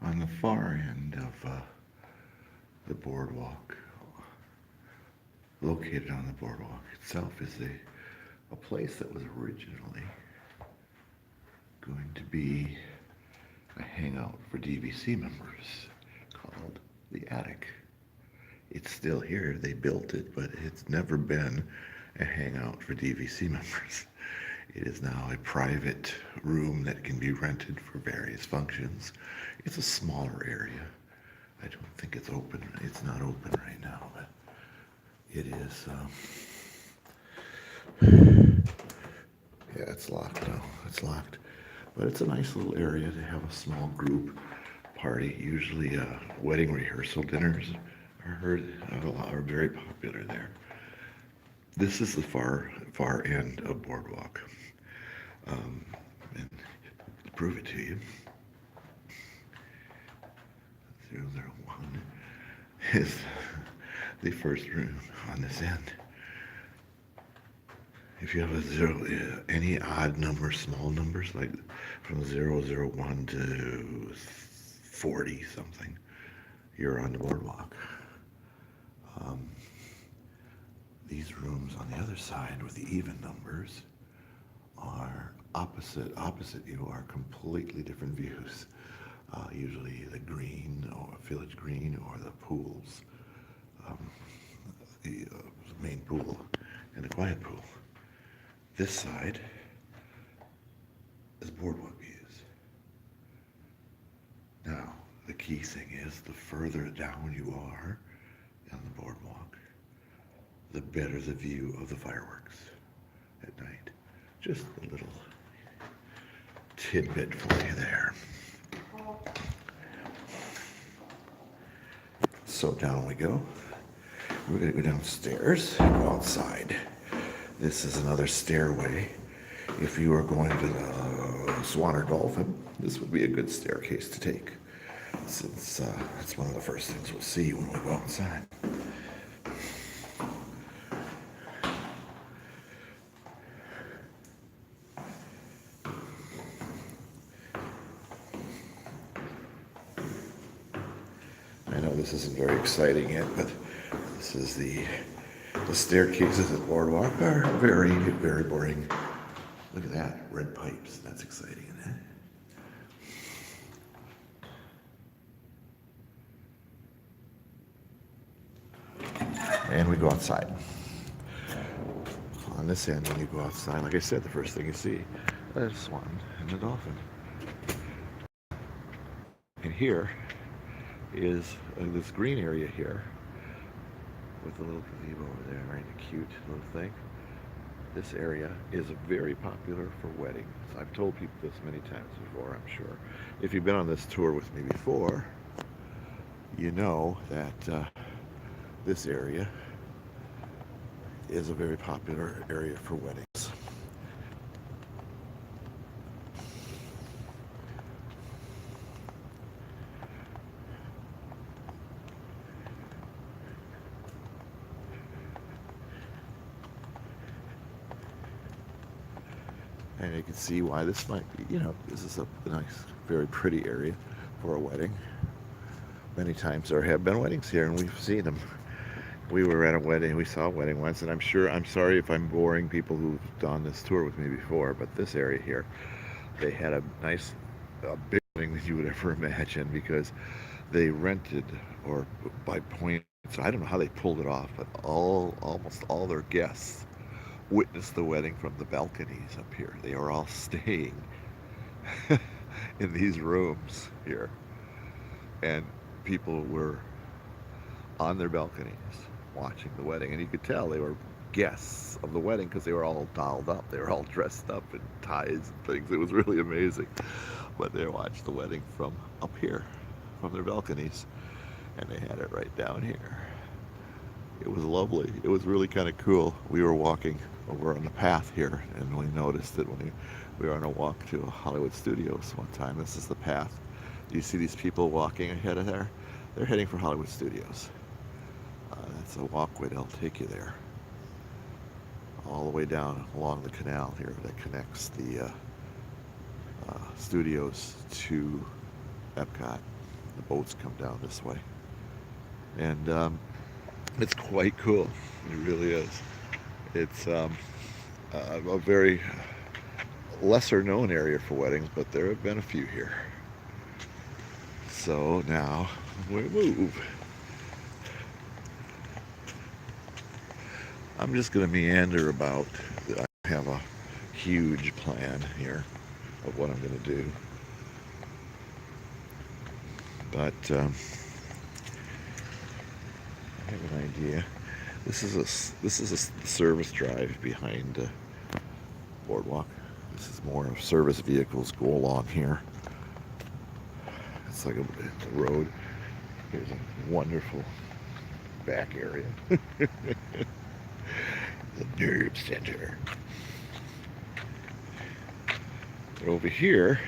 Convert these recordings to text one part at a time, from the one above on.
On the far end of the boardwalk, located on the boardwalk itself, is a place that was originally going to be a hangout for DVC members called the Attic. It's still here. They built it, but it's never been a hangout for DVC members. It is now a private room that can be rented for various functions. It's a smaller area. I don't think it's open. It's not open right now, but it is. Yeah, it's locked now. It's locked. But it's a nice little area to have a small group party. Usually wedding rehearsal dinners are very popular there. This is the far end of Boardwalk. And to prove it to you, 001 is the first room on this end. If you have a zero, any odd number, small numbers, like from 001 to 40 something, you're on the boardwalk. These rooms on the other side with the even numbers are opposite you, are completely different views. Usually the green or village green or the pools, the main pool and the quiet pool. This side is boardwalk views. Now, the key thing is the further down you are on the boardwalk, the better the view of the fireworks at night. Just a little tidbit for you there. So down we go. We're going to go downstairs and go outside. This is another stairway. If you are going to the Swan or Dolphin, this would be a good staircase to take, since it's one of the first things we'll see when we go outside. I know this isn't very exciting yet, but this is the staircases at Boardwalk are very, very boring. Look at that, red pipes. That's exciting, isn't it? And we go outside. On this end, when you go outside, like I said, the first thing you see is a swan and a dolphin. And here is this green area here with the little gazebo over there, right? A cute little thing. This area is very popular for weddings. I've told people this many times before, I'm sure. If you've been on this tour with me before, you know that this area is a very popular area for weddings. And you can see why this might be, this is a nice, very pretty area for a wedding. Many times there have been weddings here and we've seen them. We were at a wedding, we saw a wedding once, and I'm sorry if I'm boring people who've done this tour with me before, but this area here, they had a nice, big wedding than you would ever imagine, because they rented, or by points, I don't know how they pulled it off, but almost all their guests witnessed the wedding from the balconies up here. They were all staying in these rooms here, and people were on their balconies watching the wedding, and you could tell they were guests of the wedding because they were all dolled up. They were all dressed up in ties and things. It was really amazing. But they watched the wedding from up here, from their balconies, and they had it right down here. It was lovely. It was really kind of cool. We were walking over on the path here, and we noticed that when we were on a walk to Hollywood Studios one time. This is the path. Do you see these people walking ahead of there? They're heading for Hollywood Studios. That's a walkway that'll take you there, all the way down along the canal here that connects the studios to Epcot. The boats come down this way, and it's quite cool. It really is. It's a very lesser known area for weddings, but there have been a few here. So now we move. I'm just going to meander about. I have a huge plan here of what I'm going to do. But I have an idea. This is a service drive behind Boardwalk. This is more of service vehicles go along here. It's like a road. Here's a wonderful back area. The nerve center. But over here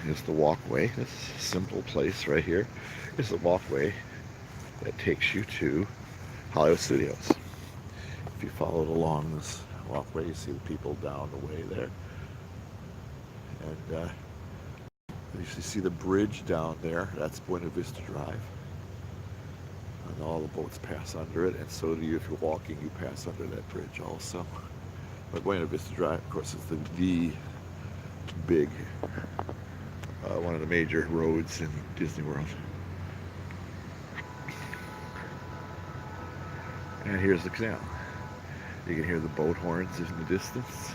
is the walkway. This simple place right here is the walkway that takes you to Hollywood Studios. If you followed along this walkway, you see the people down the way there. And you see the bridge down there. That's Buena Vista Drive. And all the boats pass under it, and so do you. If you're walking, you pass under that bridge also. But Buena Vista Drive, of course, is the big, one of the major roads in Disney World. And here's the canal. You can hear the boat horns in the distance.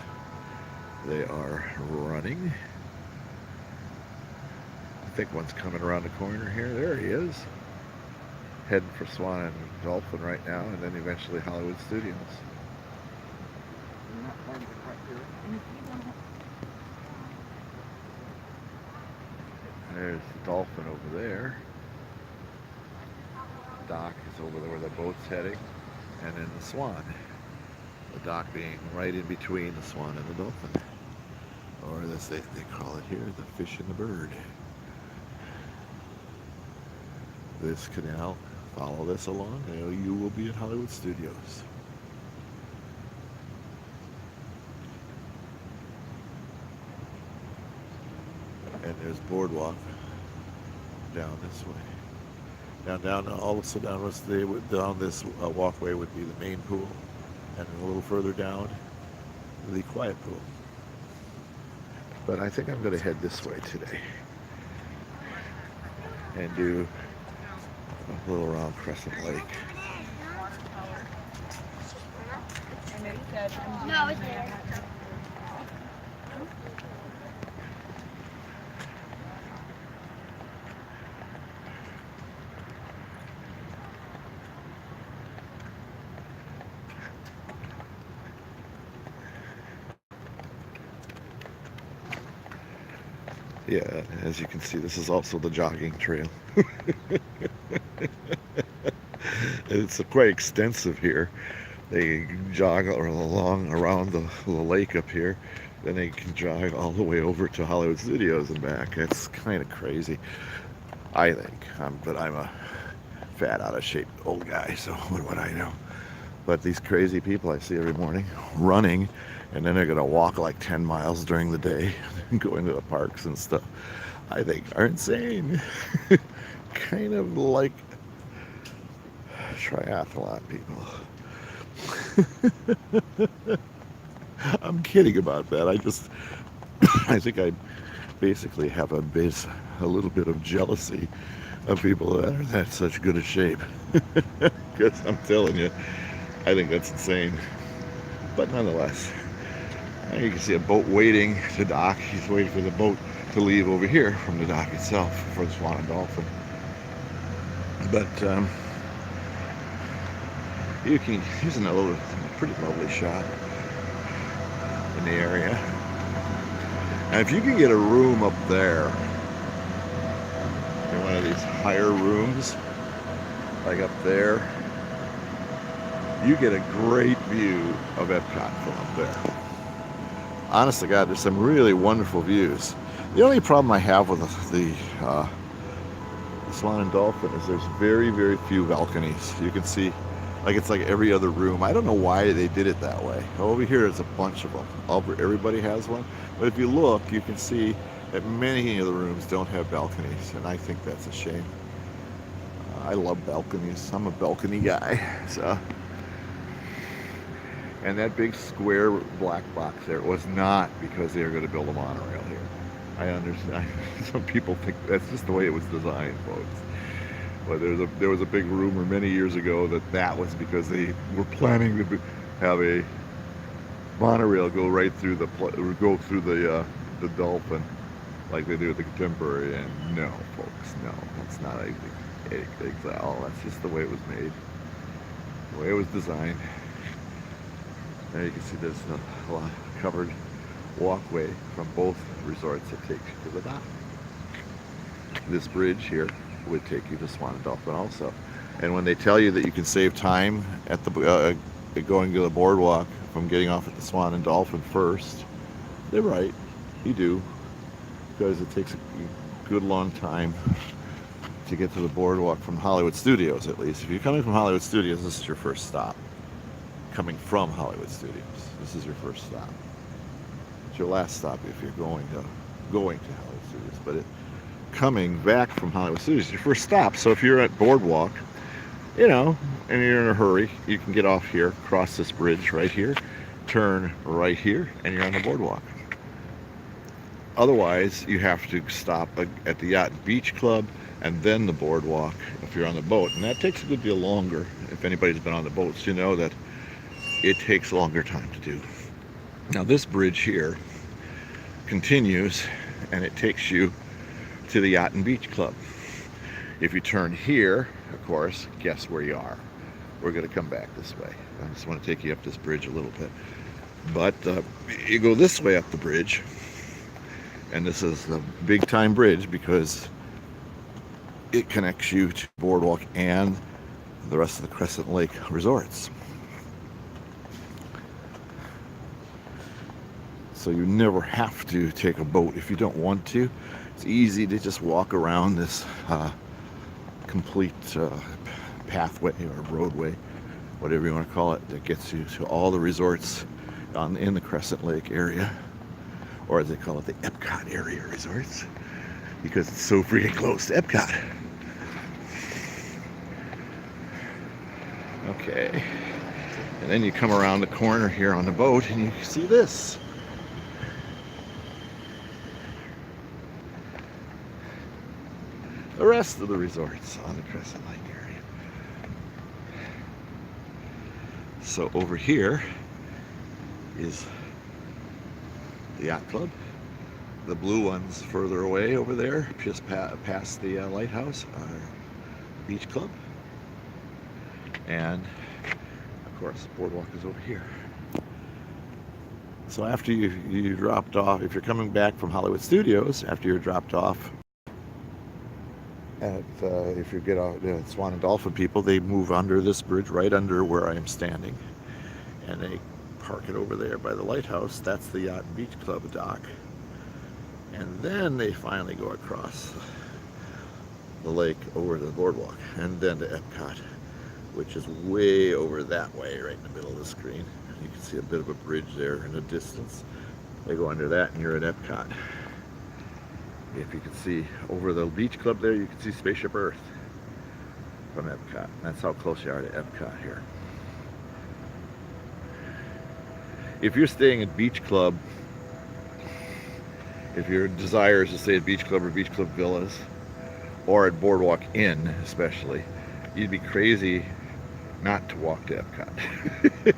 They are running. I think one's coming around the corner here. There he is. Heading for Swan and Dolphin right now, and then eventually Hollywood Studios. There's the Dolphin over there. The dock is over there where the boat's heading. And then the Swan. The dock being right in between the Swan and the Dolphin. Or as they call it here, the fish and the bird. This canal, follow this along, and you will be at Hollywood Studios. And there's Boardwalk down this way. Down also down this walkway would be the main pool, and a little further down, the quiet pool. But I think I'm going to head this way today and do a little around Crescent Lake. No, it's there. Yeah, as you can see, this is also the jogging trail. It's quite extensive here. They jog along around the lake up here, then they can jog all the way over to Hollywood Studios and back. It's kind of crazy, I think. But I'm a fat, out of shape old guy, so what would I know? But these crazy people I see every morning running, and then they're going to walk like 10 miles during the day and go into the parks and stuff, I think are insane. Kind of like triathlon people. I'm kidding about that. I think I basically have a little bit of jealousy of people that are in such good a shape. Because I'm telling you, I think that's insane. But nonetheless, you can see a boat waiting to dock. He's waiting for the boat to leave over here from the dock itself for the Swan and Dolphin. But here's another pretty lovely shot in the area. And if you can get a room up there, in one of these higher rooms, like up there, you get a great view of Epcot from up there. Honest to God, there's some really wonderful views. The only problem I have with the Swan and Dolphin is there's very, very few balconies. You can see, like it's like every other room. I don't know why they did it that way. Over here is a bunch of them. Everybody has one. But if you look, you can see that many of the rooms don't have balconies, and I think that's a shame. I love balconies. I'm a balcony guy. So, and that big square black box there was not because they were going to build a monorail here. I understand. Some people think that's just the way it was designed, folks. But there was a big rumor many years ago that was because they were planning to have a monorail go right through the Dolphin, like they do at the Contemporary. And no, folks, no, that's not exactly. That's just the way it was made, the way it was designed. There you can see there's a lot covered walkway from both resorts that takes you to the dock. This bridge here would take you to Swan and Dolphin also. And when they tell you that you can save time at the going to the boardwalk from getting off at the Swan and Dolphin first, they're right. You do, because it takes a good long time to get to the boardwalk from Hollywood Studios, at least. If you're coming from Hollywood Studios, this is your first stop. Coming from Hollywood Studios, this is your first stop. It's your last stop if you're going to Hollywood Studios, but coming back from Hollywood Studios is your first stop. So if you're at Boardwalk, and you're in a hurry, you can get off here, cross this bridge right here, turn right here, and you're on the boardwalk. Otherwise, you have to stop at the Yacht and Beach Club and then the boardwalk if you're on the boat, and that takes a good deal longer. If anybody's been on the boats, you know that it takes a longer time to do. Now this bridge here continues, and it takes you to the Yacht and Beach Club. If you turn here, of course, guess where you are. We're going to come back this way. I just want to take you up this bridge a little bit. But you go this way up the bridge, and this is the big time bridge because it connects you to Boardwalk and the rest of the Crescent Lake resorts. So you never have to take a boat if you don't want to. It's easy to just walk around this complete pathway or roadway, whatever you want to call it, that gets you to all the resorts in the Crescent Lake area, or as they call it, the Epcot area resorts, because it's so freaking close to Epcot. Okay, and then you come around the corner here on the boat and you see this. The rest of the resorts on the Crescent Lake area. So over here is the Yacht Club. The blue one's further away over there, just past the lighthouse, Beach Club. And of course, the boardwalk is over here. So after you dropped off, if you're coming back from Hollywood Studios, after you're dropped off, if you get out, Swan and Dolphin people, they move under this bridge, right under where I am standing, and they park it over there by the lighthouse. That's the Yacht and Beach Club dock, and then they finally go across the lake over to the boardwalk, and then to Epcot, which is way over that way, right in the middle of the screen. You can see a bit of a bridge there in the distance. They go under that, and you're at Epcot. If you can see over the Beach Club there, you can see Spaceship Earth from Epcot. That's how close you are to Epcot here. If you're staying at Beach Club, if your desire is to stay at Beach Club or Beach Club Villas, or at Boardwalk Inn especially, you'd be crazy not to walk to Epcot.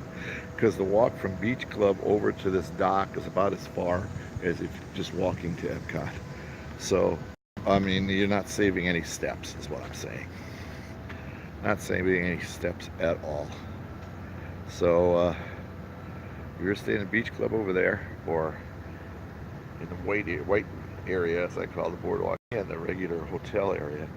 Because the walk from Beach Club over to this dock is about as far as if you're just walking to Epcot. So, I mean, you're not saving any steps, is what I'm saying. Not saving any steps at all. So, if you're staying at Beach Club over there, or in the white area, as I call the boardwalk, and the regular hotel area,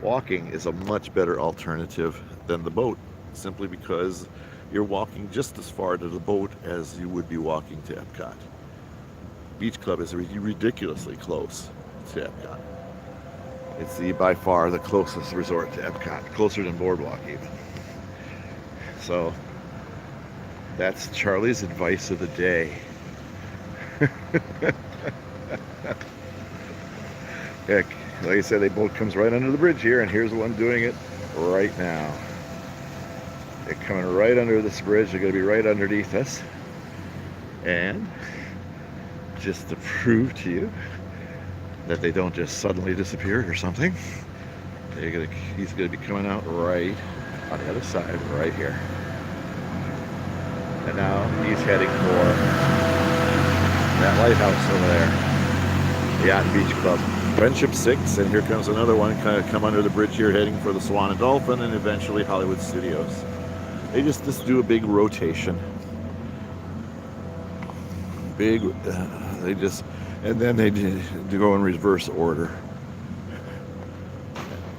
walking is a much better alternative than the boat, simply because you're walking just as far to the boat as you would be walking to Epcot. Beach Club is ridiculously close to Epcot. It's by far the closest resort to Epcot, closer than Boardwalk even. So that's Charlie's advice of the day. Heck, like I said, the boat comes right under the bridge here, and here's the one doing it right now. They're coming right under this bridge. They're going to be right underneath us. And just to prove to you that they don't just suddenly disappear or something, he's going to be coming out right on the other side, right here. And now he's heading for that lighthouse over there, the Yacht and Beach Club. Friendship 6, and here comes another one, kind of come under the bridge here, heading for the Swan and Dolphin, and eventually Hollywood Studios. They just do a big rotation. And then they go in reverse order.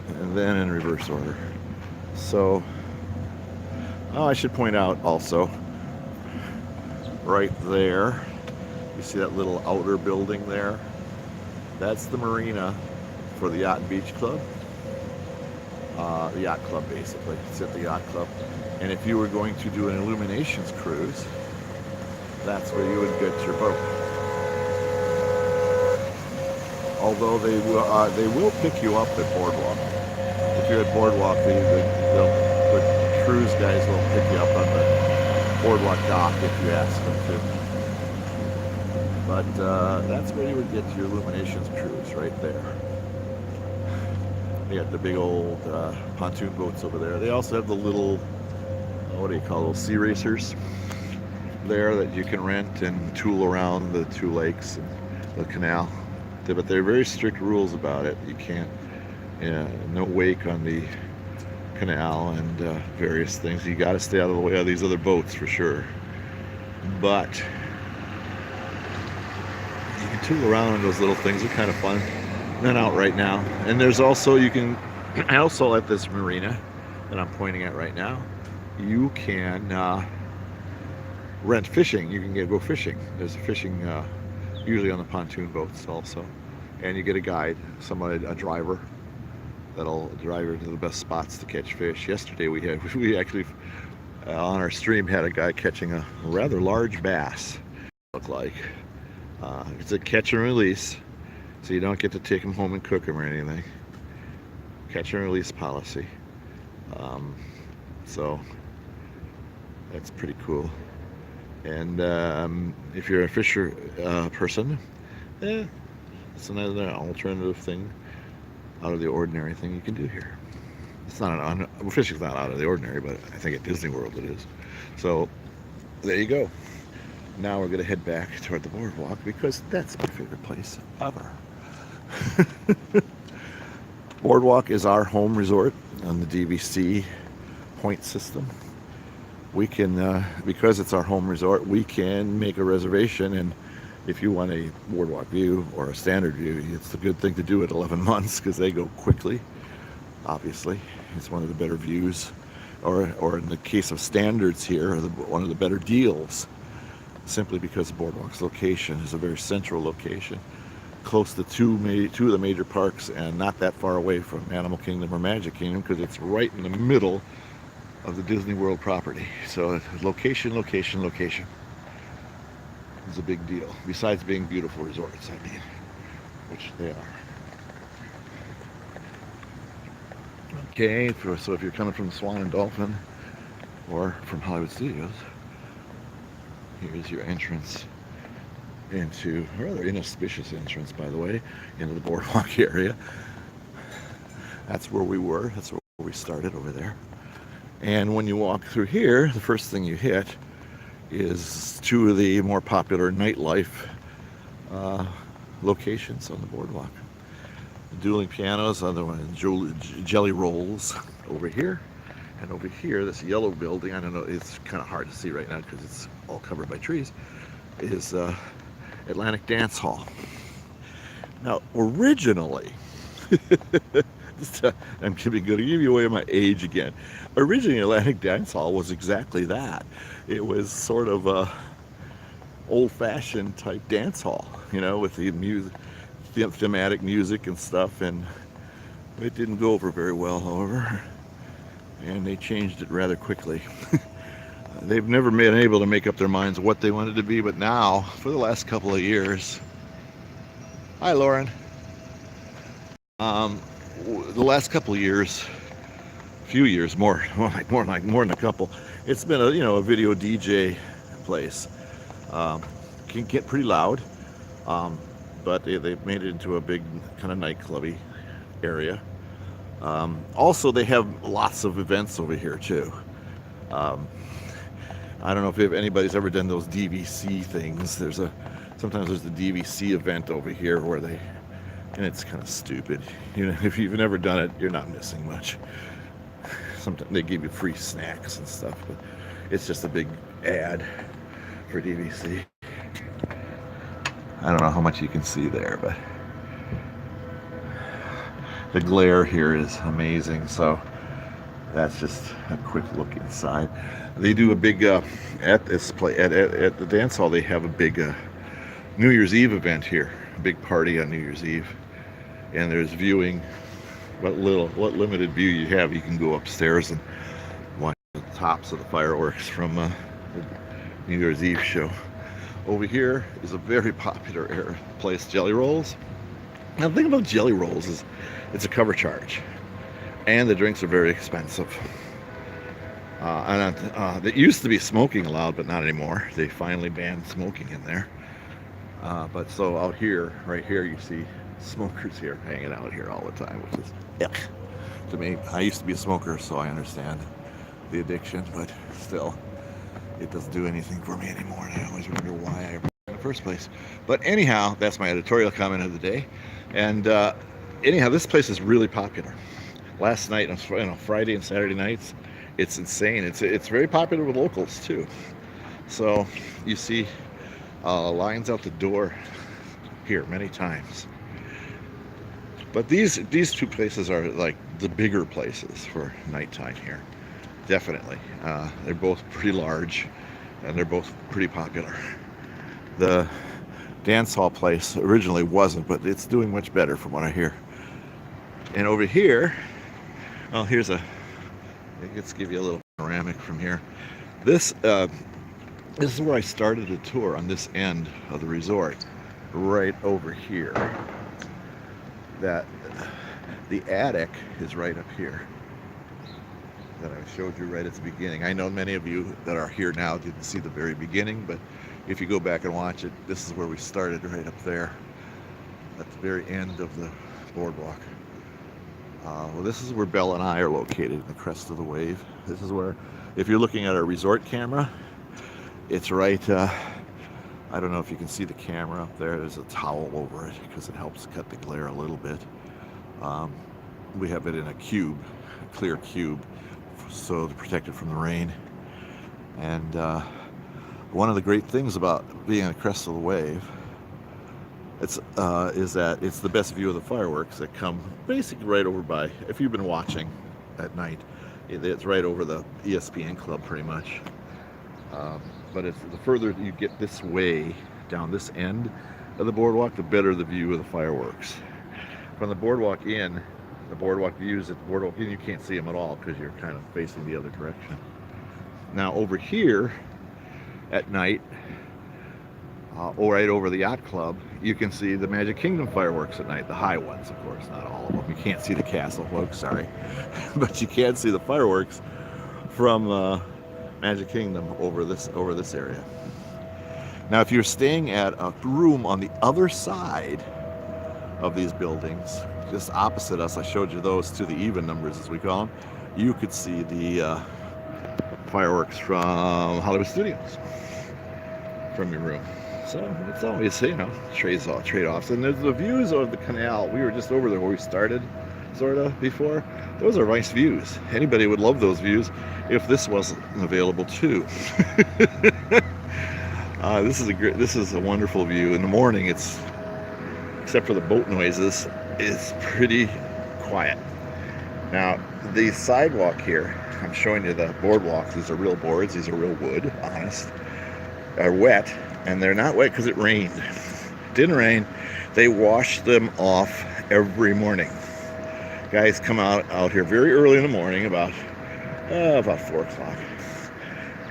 And then in reverse order. So, I should point out also, right there, you see that little outer building there? That's the marina for the Yacht and Beach Club. The Yacht Club, basically. It's at the Yacht Club. And if you were going to do an illuminations cruise, that's where you would get your boat. Although they will pick you up at Boardwalk. If you're at Boardwalk, the cruise guys will pick you up on the Boardwalk dock if you ask them to. But that's where you would get your illuminations cruise, right there. They got the big old pontoon boats over there. They also have the little, what do you call those, sea racers there that you can rent and tool around the two lakes and the canal. But there are very strict rules about it. You can't, no wake on the canal and various things. You got to stay out of the way of these other boats for sure. But you can tool around in those little things. They're kind of fun. They're out right now. And there's also, also at this marina that I'm pointing at right now, you can rent fishing. You can go fishing. There's fishing usually on the pontoon boats also. And you get a guide, a driver, that'll drive you to the best spots to catch fish. Yesterday we actually on our stream had a guy catching a rather large bass. Look like it's a catch and release, so you don't get to take them home and cook them or anything. Catch and release policy. So that's pretty cool. And if you're a fisher person, it's another alternative thing, out of the ordinary thing you can do here. It's not fishing's not out of the ordinary, but I think at Disney World it is. So there you go. Now we're gonna head back toward the boardwalk because that's my favorite place ever. Boardwalk is our home resort on the DVC point system. We can, because it's our home resort, we can make a reservation, and if you want a boardwalk view or a standard view, it's a good thing to do at 11 months because they go quickly. Obviously, it's one of the better views, or in the case of standards here, one of the better deals, simply because the boardwalk's location is a very central location, close to two of the major parks, and not that far away from Animal Kingdom or Magic Kingdom because it's right in the middle of the Disney World property. So location is a big deal, besides being beautiful resorts, I mean, which they are. Okay, so if you're coming from the Swan and Dolphin or from Hollywood Studios, here's your entrance into, a rather inauspicious entrance, by the way, into the boardwalk area. That's where we were. That's where we started over there. And when you walk through here, the first thing you hit is two of the more popular nightlife locations on the boardwalk. The dueling pianos, other one, Jelly Rolls over here. And over here, this yellow building, I don't know, it's kind of hard to see right now because it's all covered by trees, is Atlantic Dance Hall. Now, originally, I'm going to give you away my age again. Originally, Atlantic Dance Hall was exactly that. It was sort of a old-fashioned type dance hall, with the music, thematic music and stuff, and it didn't go over very well, however, and they changed it rather quickly. They've never been able to make up their minds what they wanted to be, but now, for the last couple of years, hi Lauren, the last couple of years, few years, more than a couple, it's been a video DJ place. Can get pretty loud, but they've made it into a big kind of nightclubby area. Also, they have lots of events over here too. I don't know if anybody's ever done those DVC things. Sometimes there's the DVC event over here and it's kind of stupid. If you've never done it, you're not missing much. Sometimes they give you free snacks and stuff, but it's just a big ad for DVC. I don't know how much you can see there, but the glare here is amazing. So that's just a quick look inside. They do a big at the dance hall. They have a big New Year's Eve event here, a big party on New Year's Eve, and there's viewing. What limited view you have, you can go upstairs and watch the tops of the fireworks from the New Year's Eve show. Over here is a very popular place, Jelly Rolls. Now the thing about Jelly Rolls is it's a cover charge, and the drinks are very expensive. It used to be smoking allowed, but not anymore. They finally banned smoking in there. But so out here, right here, you see smokers here hanging out here all the time, which is yuck to me. I used to be a smoker, so I understand the addiction, but still, it doesn't do anything for me anymore, and I always wonder why I in the first place. But anyhow, that's my editorial comment of the day. And anyhow, this place is really popular. Last night, on Friday and Saturday nights, it's insane. It's very popular with locals too. So you see lines out the door here many times. But these two places are like the bigger places for nighttime here. Definitely. They're both pretty large, and they're both pretty popular. The dance hall place originally wasn't, but it's doing much better from what I hear. And over here, well, let's give you a little panoramic from here. This is where I started a tour on this end of the resort, right over here. That the attic is right up here that I showed you right at the beginning. I know many of you that are here now didn't see the very beginning, but if you go back and watch it, this is where we started, right up there at the very end of the boardwalk. Well, this is where Belle and I are located, in the crest of the wave. This is where, if you're looking at our resort camera, it's right, I don't know if you can see the camera up there. There's a towel over it because it helps cut the glare a little bit. We have it in a cube, a clear cube, so to protect it from the rain. And one of the great things about being on the crest of the wave is that it's the best view of the fireworks that come basically right over by, if you've been watching at night, it's right over the ESPN club pretty much. But the further you get this way, down this end of the boardwalk, the better the view of the fireworks. From the boardwalk in, the boardwalk views at the boardwalk in, you can't see them at all because you're kind of facing the other direction. Now over here at night, right over the yacht club, you can see the Magic Kingdom fireworks at night, the high ones, of course, not all of them. You can't see the castle, folks, sorry. But you can see the fireworks from Magic Kingdom over this area. Now, if you're staying at a room on the other side of these buildings, just opposite us, I showed you those to the even numbers, as we call them, you could see the fireworks from Hollywood Studios from your room. So it's always, trade-offs. And there's the views of the canal. We were just over there where we started, sort of, before. Those are nice views. Anybody would love those views if this wasn't available too. This is a wonderful view. In the morning, except for the boat noises, it's pretty quiet. Now, the sidewalk here, I'm showing you the boardwalk. These are real boards. These are real wood, honest. Are wet, and they're not wet because it rained. Didn't rain. They wash them off every morning. Guys come out here very early in the morning, about 4 o'clock,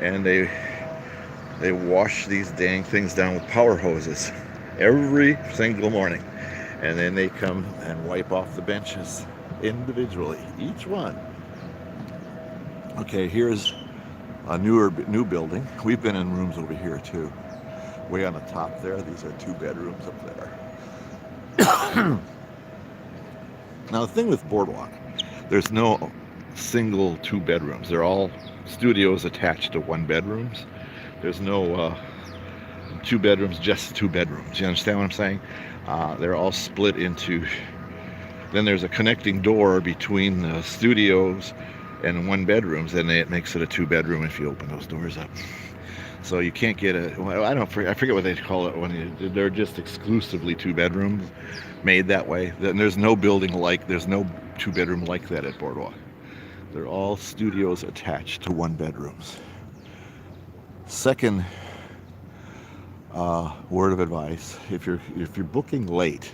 and they wash these dang things down with power hoses every single morning, and then they come and wipe off the benches individually, each one. Okay, here's a new building. We've been in rooms over here too. Way on the top there, these are 2 bedrooms up there. Now the thing with Boardwalk, there's no single 2 bedrooms. They're all studios attached to 1 bedrooms. There's no 2 bedrooms, just 2 bedrooms. You understand what I'm saying? They're all split into, then there's a connecting door between the studios and 1 bedrooms, and it makes it a 2 bedroom if you open those doors up. So you can't get I forget what they call it when they're just exclusively 2 bedrooms made that way. Then there's no building there's no 2 bedroom like that at Boardwalk. They're all studios attached to 1 bedrooms. Second word of advice: if you're booking late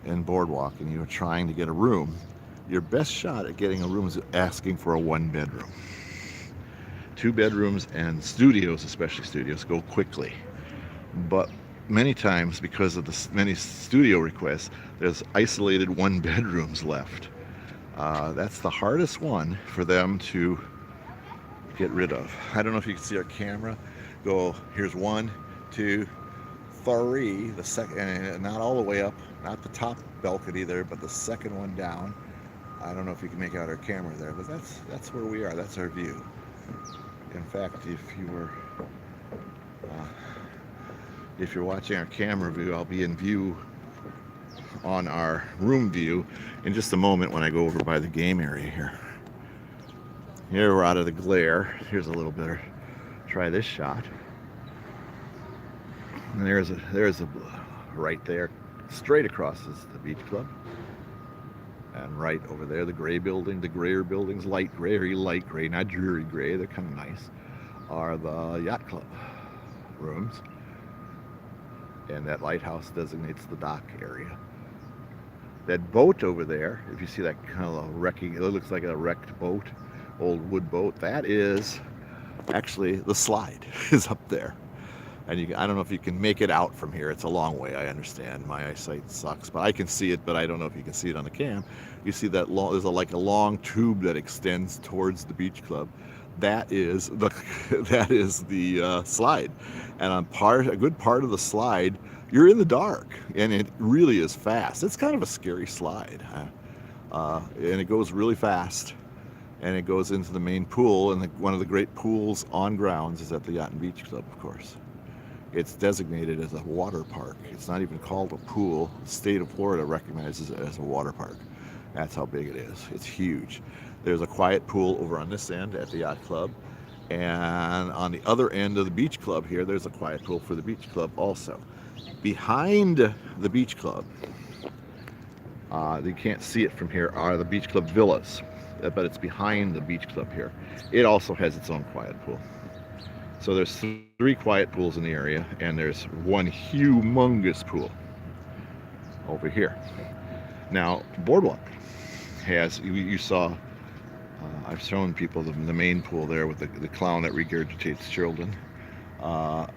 in Boardwalk and you're trying to get a room, your best shot at getting a room is asking for a 1 bedroom. 2 bedrooms and studios, especially studios, go quickly. But many times, because of the many studio requests, there's isolated 1 bedrooms left. That's the hardest one for them to get rid of. I don't know if you can see our camera. Go, here's 1, 2, 3. The second, and not all the way up, not the top balcony there, but the second one down. I don't know if you can make out our camera there, but that's where we are. That's our view. In fact, if you're watching our camera view, I'll be in view on our room view in just a moment when I go over by the game area here. Here we're out of the glare. Here's a little bit. Try this shot. And there's a right there, straight across is the beach club. And right over there, the gray building, the grayer buildings, light gray, very light gray, not dreary gray, they're kind of nice, are the yacht club rooms. And that lighthouse designates the dock area. That boat over there, if you see that kind of wrecking, it looks like a wrecked boat, old wood boat, that is actually the slide is up there. And I don't know if you can make it out from here. It's a long way, I understand. My eyesight sucks, but I can see it, but I don't know if you can see it on the cam. You see that there's like a long tube that extends towards the beach club. That is the slide. And on a good part of the slide, you're in the dark, and it really is fast. It's kind of a scary slide. And it goes really fast, and it goes into the main pool, and one of the great pools on grounds is at the Yacht and Beach Club, of course. It's designated as a water park. It's not even called a pool. The state of Florida recognizes it as a water park. That's how big it is. It's huge. There's a quiet pool over on this end at the Yacht Club. And on the other end of the beach club here, there's a quiet pool for the beach club also. Behind the beach club, you can't see it from here, are the beach club villas. But it's behind the beach club here. It also has its own quiet pool. So there's 3 quiet pools in the area, and there's 1 humongous pool over here. Now, Boardwalk has, you saw, I've shown people the main pool there with the clown that regurgitates children.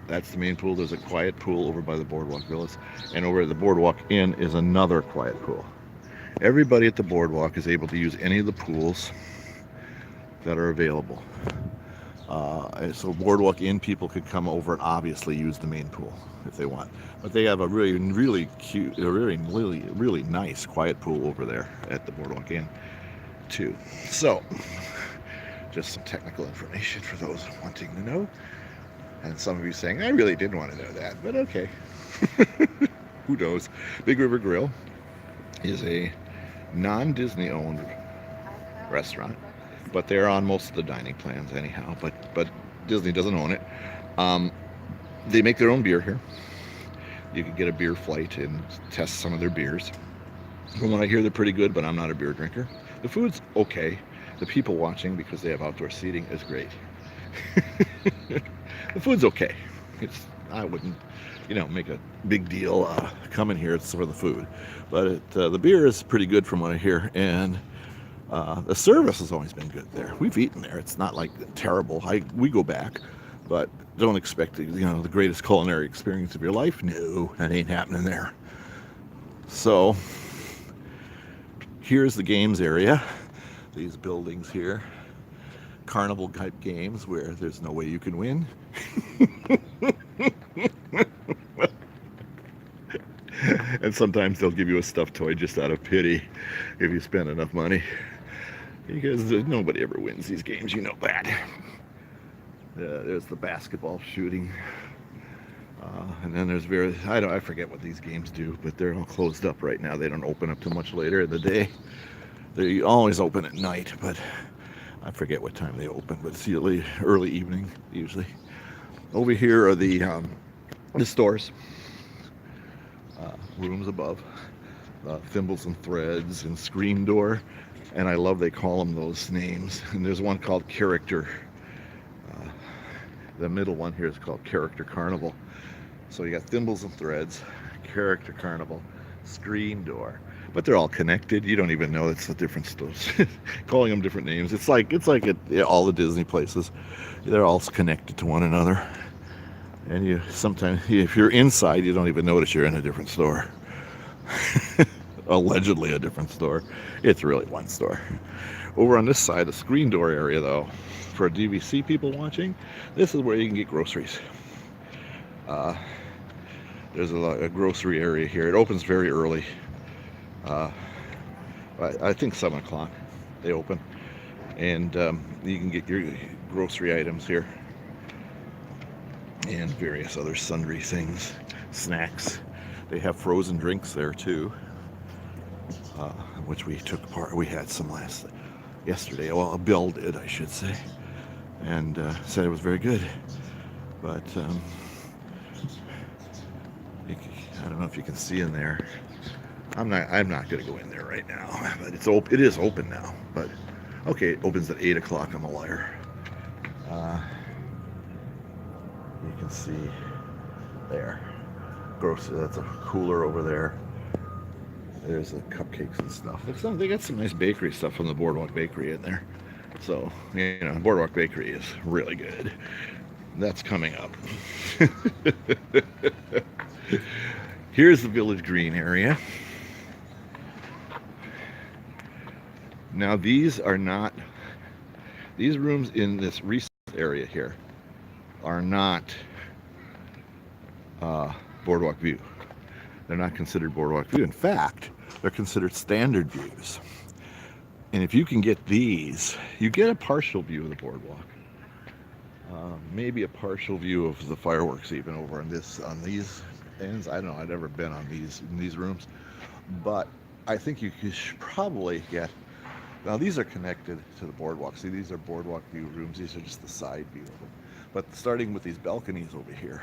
That's the main pool. There's a quiet pool over by the Boardwalk Villas, and over at the Boardwalk Inn is another quiet pool. Everybody at the Boardwalk is able to use any of the pools that are available. So Boardwalk Inn people could come over and obviously use the main pool if they want. But they have a really cute, really nice quiet pool over there at the Boardwalk Inn too. So, just some technical information for those wanting to know. And some of you saying, I really didn't want to know that, but okay. Who knows? Big River Grill is a non-Disney owned restaurant, but they're on most of the dining plans anyhow, but Disney doesn't own it. They make their own beer here. You can get a beer flight and test some of their beers. From what I hear, they're pretty good, but I'm not a beer drinker. The food's okay. The people watching, because they have outdoor seating, is great. The food's okay. I wouldn't, make a big deal coming here. It's for the food, but the beer is pretty good from what I hear, and the service has always been good there. We've eaten there. It's not like terrible. We go back, but don't expect the greatest culinary experience of your life. No, that ain't happening there. So here's the games area. These buildings here, carnival type games where there's no way you can win. And sometimes they'll give you a stuffed toy just out of pity if you spend enough money, because nobody ever wins these games, you know that. There's the basketball shooting, and then there's I forget what these games do, but they're all closed up right now. They don't open up too much later in the day. They always open at night, but I forget what time they open, but it's early evening usually. Over here are the stores, rooms above, Thimbles and Threads and Screen Door, and I love they call them those names. And there's one called Character. The middle one here is called Character Carnival. So you got Thimbles and Threads, Character Carnival, Screen Door, but they're all connected. You don't even know it's the different stores. Calling them different names. It's like at all the Disney places. They're all connected to one another. And sometimes, if you're inside, you don't even notice you're in a different store. Allegedly a different store. It's really one store. Over on this side, the Screen Door area, though, for DVC people watching, this is where you can get groceries. There's a grocery area here. It opens very early. I think 7 o'clock they open. And you can get your grocery items here. And various other sundry things, snacks. They have frozen drinks there too, which we took part. We had some yesterday. Well, Bill did, I should say, and said it was very good. But I don't know if you can see in there. I'm not going to go in there right now. But it is open now. But okay, it opens at 8 o'clock. I'm a liar. You can see there. Grocery. That's a cooler over there. There's the cupcakes and stuff. They got some nice bakery stuff from the Boardwalk Bakery in there. So, Boardwalk Bakery is really good. That's coming up. Here's the Village Green area. Now these rooms in this recess area here are not Boardwalk View. They're not considered Boardwalk View. In fact, they're considered standard views. And if you can get these, you get a partial view of the boardwalk. Maybe a partial view of the fireworks even over on these ends. I don't know. I've never been on in these rooms, but I think you should probably get. Now these are connected to the boardwalk. See, these are boardwalk view rooms. These are just the side view of them. But starting with these balconies over here,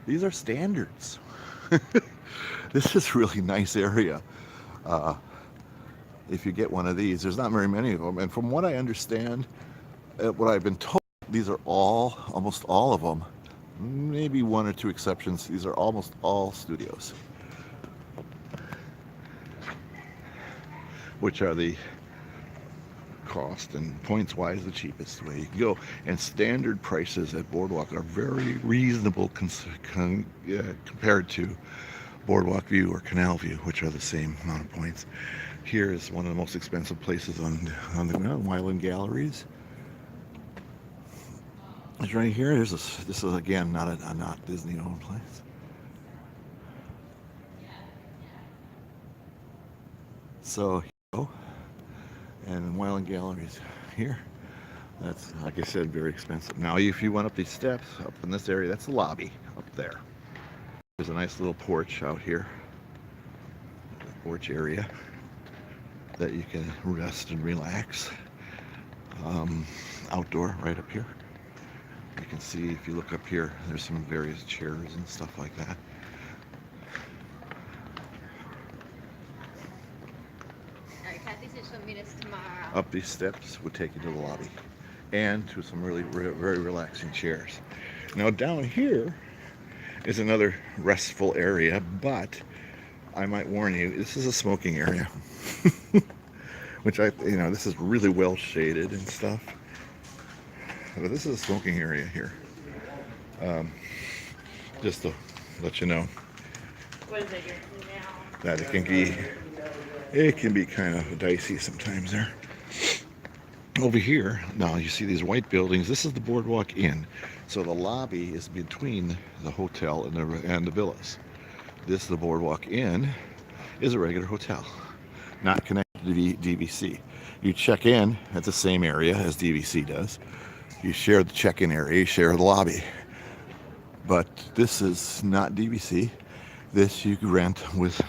these are standards. This is really nice area. If you get one of these, there's not very many of them. And from what I understand, what I've been told, these are almost all of them, maybe one or two exceptions, these are almost all studios, which are the cost and points wise the cheapest way you can go. And standard prices at Boardwalk are very reasonable compared to Boardwalk View or Canal View, which are the same amount of points. Here is one of the most expensive places on the Wyland Galleries. It's right here. This is again not Disney owned place. So here you go. And Wyland Galleries here. That's, like I said, very expensive. Now if you went up these steps up in this area, that's the lobby up there. There's a nice little porch out here, porch area that you can rest and relax. Outdoor right up here. You can see, if you look up here, there's some various chairs and stuff like that. Alright, Kathy said she'll meet us tomorrow. Up these steps would take you to the lobby and to some really very relaxing chairs. Now down here is another restful area, but I might warn you, this is a smoking area. Which this is really well shaded and stuff. But this is a smoking area here. Just to let you know that it can be kind of dicey sometimes there. Over here, now you see these white buildings. This is the Boardwalk Inn. So the lobby is between the hotel and the villas. This, the Boardwalk Inn, is a regular hotel, not connected to DVC. You check in at the same area as DVC does. You share the check-in area, you share the lobby. But this is not DVC. This you can rent with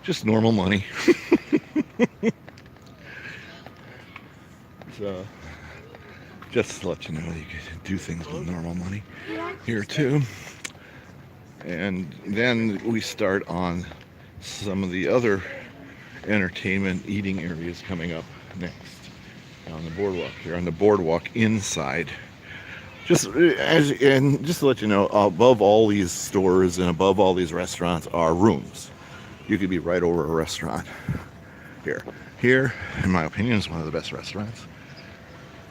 just normal money. So, just to let you know, you can do things with normal money here too. And then we start on some of the other entertainment eating areas coming up next on the boardwalk here, on the boardwalk inside. Just to let you know, above all these stores and above all these restaurants are rooms. You could be right over a restaurant here. Here, in my opinion, is one of the best restaurants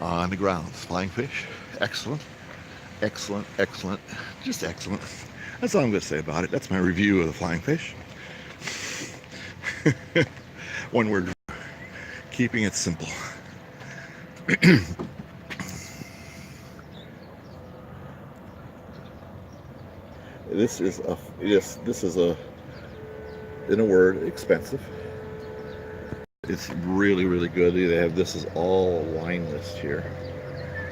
on the grounds. Flying Fish, excellent, excellent, excellent, just excellent. That's all I'm going to say about it. That's my review of the Flying Fish. One word, keeping it simple. This is in a word, expensive. It's really, really good. They have, this is all a wine list here.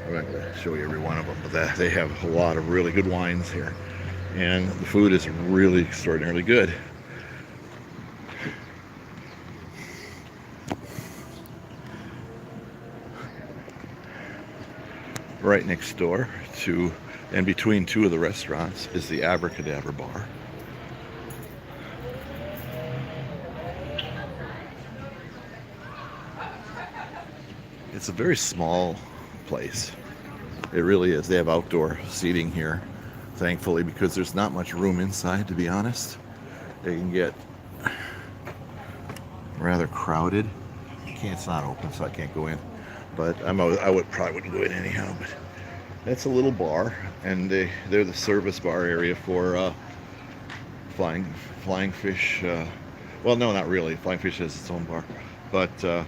I'm not going to show you every one of them, but they have a lot of really good wines here. And the food is really extraordinarily good. Right next door to, and between two of the restaurants, is the Abracadabra Bar. It's a very small place. It really is. They have outdoor seating here, thankfully, because there's not much room inside, to be honest. It can get rather crowded. It's not open, so I can't go in. But probably wouldn't go in anyhow. But that's a little bar, and they're the service bar area for Flying Fish. Well, no, not really. Flying Fish has its own bar, but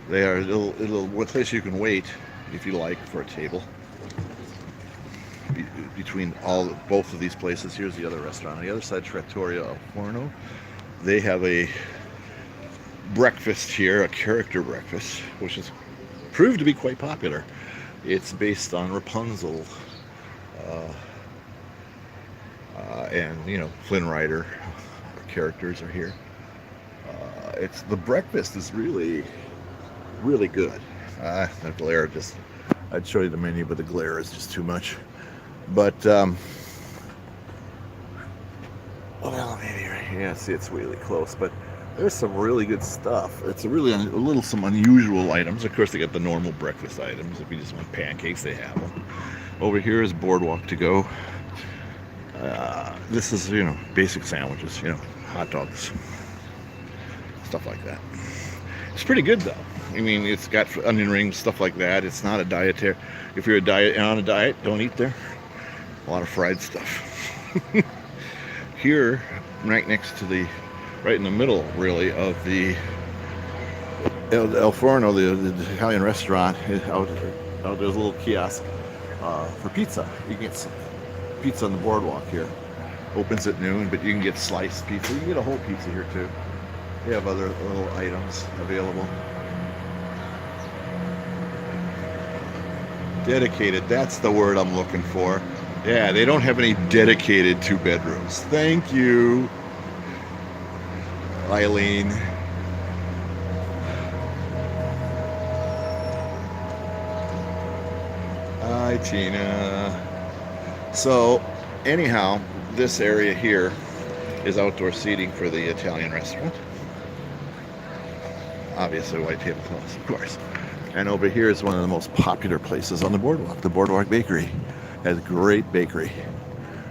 they are a little place you can wait if you like for a table between both of these places. Here's the other restaurant on the other side, Trattoria al Forno. They have a breakfast here, a character breakfast, which has proved to be quite popular. It's based on Rapunzel, and Flynn Rider characters are here. The breakfast is really, really good. The glare I'd show you the menu, but the glare is just too much. But well, maybe right here. See, it's really close, but there's some really good stuff. It's some unusual items. Of course, they got the normal breakfast items. If you just want pancakes, they have them. Over here is Boardwalk to go. This is, basic sandwiches, hot dogs, stuff like that. It's pretty good, though. I mean, it's got onion rings, stuff like that. It's not a dietary. If you're on a diet, don't eat there. A lot of fried stuff. Here, right next to right in the middle, really, of the El Forno, the Italian restaurant, out there's a little kiosk for pizza. You can get some pizza on the boardwalk here. Opens at noon, but you can get sliced pizza. You can get a whole pizza here too. They have other little items available. Dedicated, that's the word I'm looking for. Yeah, they don't have any dedicated 2 bedrooms. Thank you, Eileen. Hi, Tina. So, anyhow, this area here is outdoor seating for the Italian restaurant. obviously white tablecloths, of course. And over here is one of the most popular places on the boardwalk. The Boardwalk Bakery has great bakery.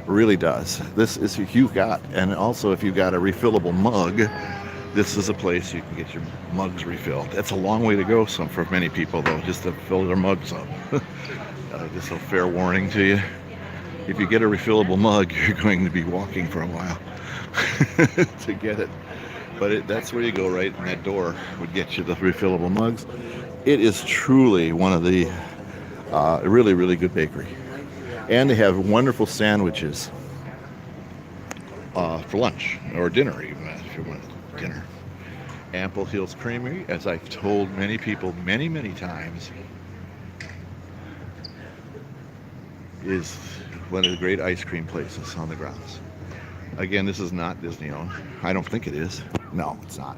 Really does. This is if you got, and also if you got a refillable mug, this is a place you can get your mugs refilled. That's a long way to go for many people though, just to fill their mugs up. Just a fair warning to you. If you get a refillable mug, you're going to be walking for a while to get it. But that's where you go, right? And that door would get you the refillable mugs. It is truly one of the really, really good bakery. And they have wonderful sandwiches for lunch or dinner, even if you want dinner. Ample Hills Creamery, as I've told many people many, many times, is one of the great ice cream places on the grounds. Again, this is not Disney owned. I don't think it is. No, it's not.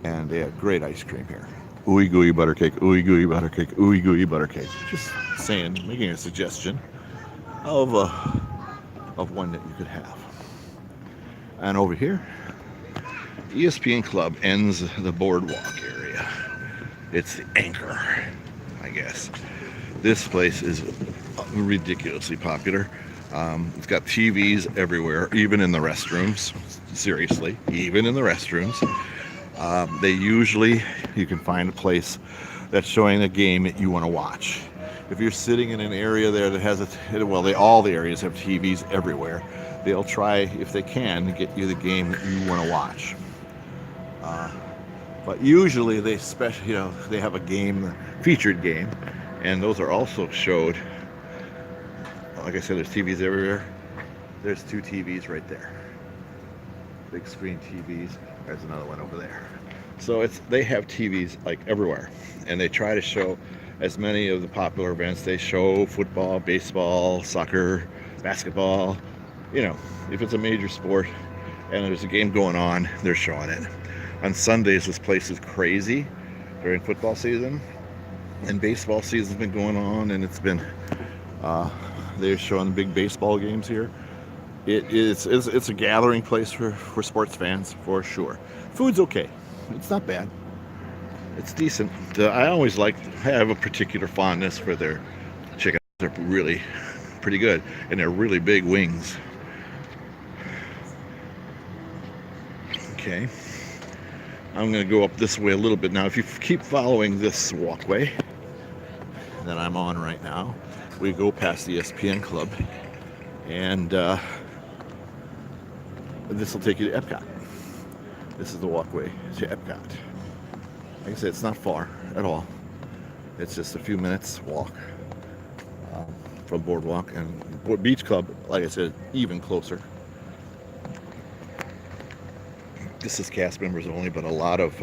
And they have great ice cream here. Ooey gooey butter cake, ooey gooey butter cake, ooey gooey butter cake. Just saying, making a suggestion of one that you could have. And over here, ESPN Club ends the boardwalk area. It's the anchor, I guess. This place is ridiculously popular. It's got TVs everywhere, even in the restrooms. Seriously, even in the restrooms. They usually, you can find a place that's showing a game that you want to watch. If you're sitting in an area there that has all the areas have TVs everywhere. They'll try, if they can, to get you the game that you want to watch. But usually they they have a game, featured game, and those are also showed. Like I said, there's TVs everywhere. There's 2 TVs right there. Big screen TVs. There's another one over there. So they have TVs like everywhere, and they try to show as many of the popular events. They show football, baseball, soccer, basketball. If it's a major sport and there's a game going on, they're showing it. On Sundays, this place is crazy during football season, and baseball season's been going on, and it's been they're showing big baseball games here. It's a gathering place for sports fans for sure. Food's okay. It's not bad. It's decent. I have a particular fondness for their chicken. They're really pretty good, and they're really big wings. Okay. I'm going to go up this way a little bit now. If you keep following this walkway that I'm on right now, we go past the ESPN Club, and this will take you to Epcot. This is the walkway to Epcot. Like I said, it's not far at all. It's just a few minutes walk from Boardwalk, and Beach Club, like I said, even closer. This is cast members only, but a lot of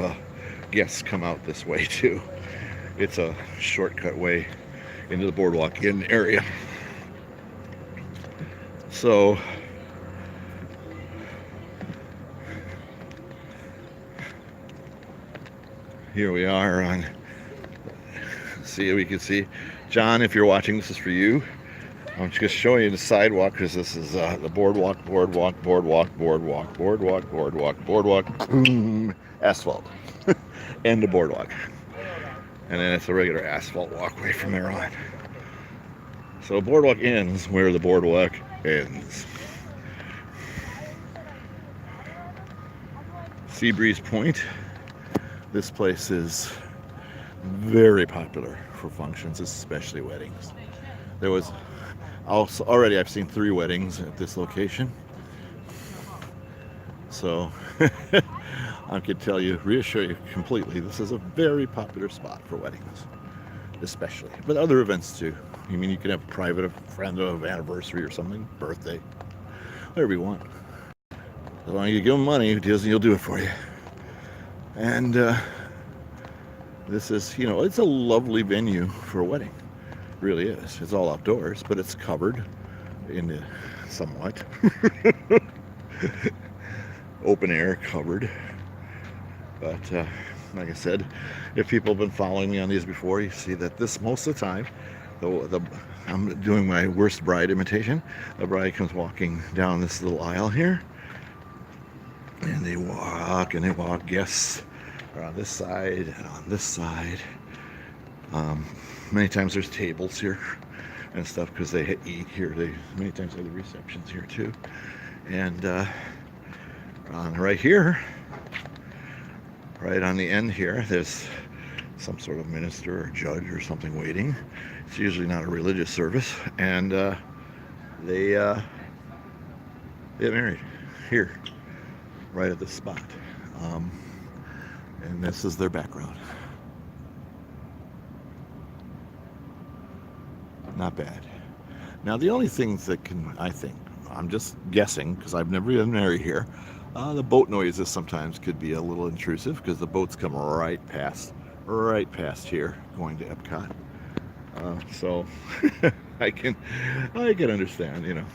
guests come out this way too. It's a shortcut way into the Boardwalk Inn area. So here we are on, we can see, John, if you're watching, this is for you. I'm just showing you the sidewalk because this is the boardwalk, asphalt, and the boardwalk. And then it's a regular asphalt walkway from there on. So boardwalk ends where the boardwalk ends. Seabreeze Point. This place is very popular for functions, especially weddings. There was also already I've seen 3 weddings at this location. So I could reassure you completely, this is a very popular spot for weddings, especially, but other events too. You can have a private friend of anniversary or something, birthday, whatever you want. As long as you give them money, Disney will do it for you. And this is, it's a lovely venue for a wedding. It really is. It's all outdoors, but it's covered in somewhat. Open air, covered. But like I said, if people have been following me on these before, you see that most of the time, I'm doing my worst bride imitation. The bride comes walking down this little aisle here, and they walk, guests are on this side and on this side. Many times there's tables here and stuff because they eat here. They many times have the receptions here too. And on right here, right on the end here, there's some sort of minister or judge or something waiting. It's usually not a religious service, and they get married here, right at this spot. And this is their background. Not bad. Now the only things that can, I think, I'm just guessing because I've never been married here, the boat noises sometimes could be a little intrusive because the boats come right past here going to Epcot. So I can understand, you know.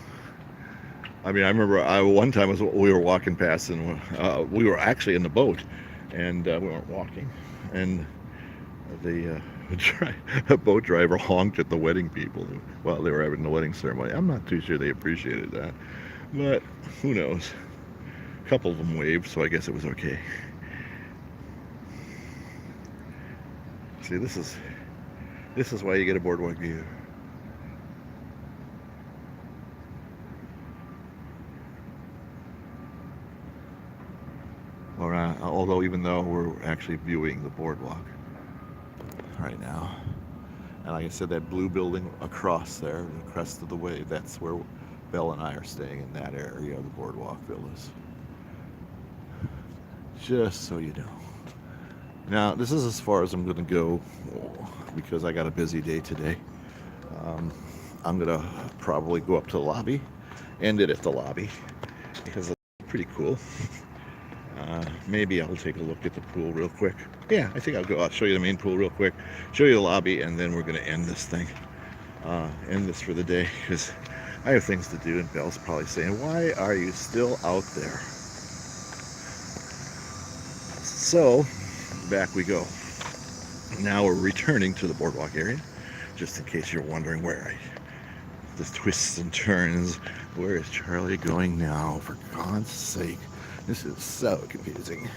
I mean, I remember one time we were walking past and we were actually in the boat and we weren't walking, and the boat driver honked at the wedding people while they were having the wedding ceremony. I'm not too sure they appreciated that, but who knows. A couple of them waved, so I guess it was okay. See, this is why you get a boardwalk view. Although even though we're actually viewing the boardwalk right now, and like I said, that blue building across there, the crest of the wave, that's where Belle and I are staying, in that area of the boardwalk villas. Just so you know. Now, this is as far as I'm going to go because I got a busy day today. I'm going to probably go up to the lobby, end it at the lobby because it's pretty cool. Maybe I'll take a look at the pool real quick. Yeah, I think I'll show you the main pool real quick, show you the lobby, and then we're going to end this thing. End this for the day because I have things to do, and Belle's probably saying, why are you still out there? So, back we go. Now we're returning to the boardwalk area, just in case you're wondering where the twists and turns. Where is Charlie going now, for God's sake? This is so confusing.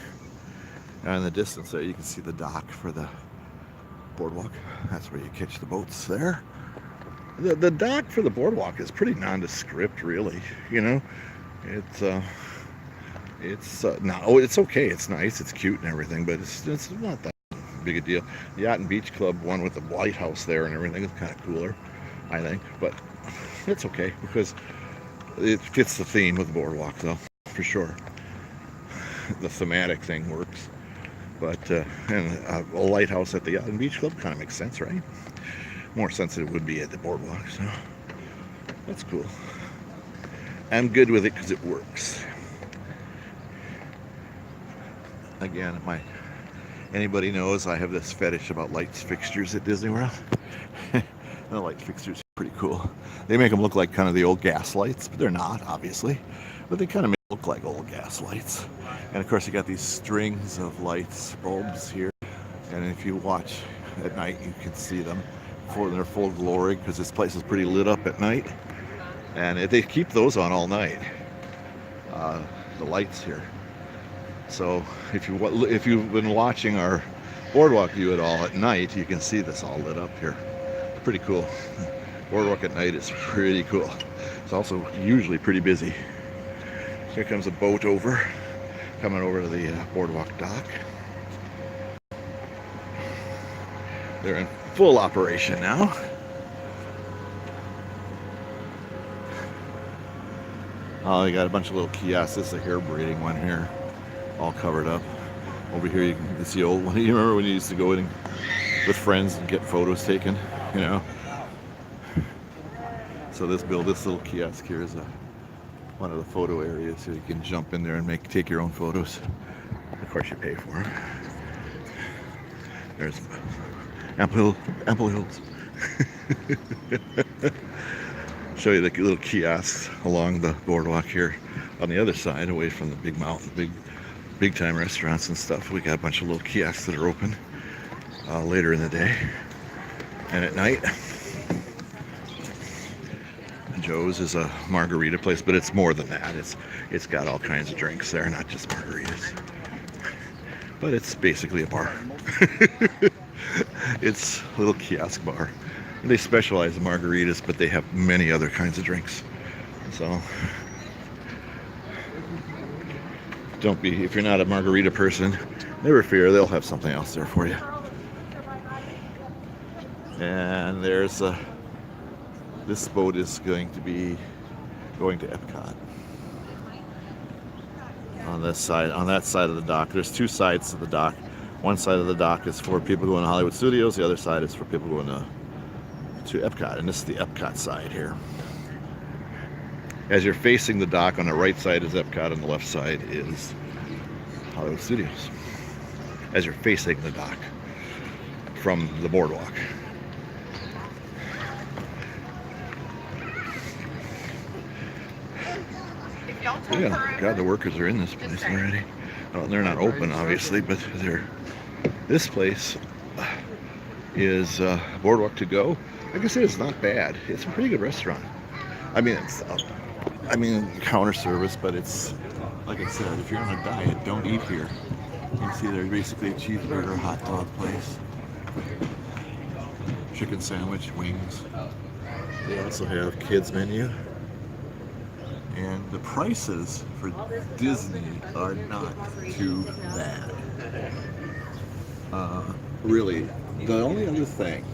And in the distance there, you can see the dock for the boardwalk. That's where you catch the boats there. The dock for the boardwalk is pretty nondescript, really. You know, it's okay. It's nice. It's cute and everything, but it's not that big a deal. The Yacht and Beach Club one with the lighthouse there and everything is kind of cooler, I think. But it's okay because it fits the theme of the boardwalk, though, for sure. The thematic thing works, but and a lighthouse at the Yacht and Beach Club kind of makes sense, right? More sense than it would be at the boardwalk, so that's cool. I'm good with it because it works. Again, anybody knows I have this fetish about lights fixtures at Disney World. The light fixtures are pretty cool. They make them look like kind of the old gas lights, but they're not, obviously. But they kind of make them look like old gas lights. And of course, you got these strings of lights, bulbs here. And if you watch at night, you can see them in their full glory because this place is pretty lit up at night. And they keep those on all night, the lights here. So if you've been watching our boardwalk view at all at night, you can see this all lit up here. Pretty cool. Boardwalk at night is pretty cool. It's also usually pretty busy. Here comes a boat coming over to the boardwalk dock. They're in full operation now. Oh, you got a bunch of little kiosks. This is a hair braiding one here, all covered up. Over here, it's the old one. You remember when you used to go in with friends and get photos taken, you know? So this little kiosk here is one of the photo areas, so you can jump in there and take your own photos. Of course, you pay for them. There's ample hills. Show you the little kiosks along the boardwalk here. On the other side, away from the big time restaurants and stuff, we got a bunch of little kiosks that are open later in the day and at night. Joe's is a margarita place, but it's more than that. It's got all kinds of drinks there, not just margaritas. but it's basically a bar. It's a little kiosk bar. They specialize in margaritas, but they have many other kinds of drinks. So don't be, if you're not a margarita person, never fear, they'll have something else there for you. And there's this boat is going to be going to Epcot. On this side, on that side of the dock, there's two sides to the dock. One side of the dock is for people going to Hollywood Studios. The other side is for people going to Epcot, and this is the Epcot side here. As you're facing the dock, on the right side is Epcot, on the left side is Hollywood Studios. As you're facing the dock from the boardwalk. Yeah, God, the workers are in this place already. Well, they're not open, obviously, but this place is Boardwalk to go. Like I said, it's not bad. It's a pretty good restaurant. I mean, it's counter service, but it's, like I said, if you're on a diet, don't eat here. You can see there's basically a cheeseburger, hot dog place, chicken sandwich, wings. They also have kids menu. And the prices for Disney are not too bad. Really, the only other thing,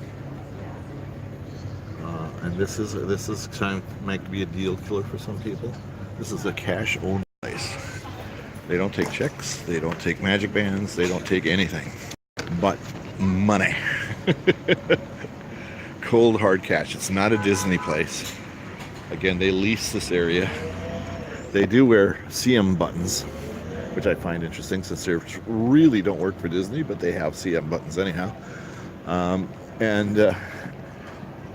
and this is trying to might be a deal killer for some people. This is a cash-only place. They don't take checks. They don't take magic bands. They don't take anything but money. Cold hard cash. It's not a Disney place. Again, they lease this area. They do wear CM buttons, which I find interesting since they really don't work for Disney, but they have CM buttons anyhow.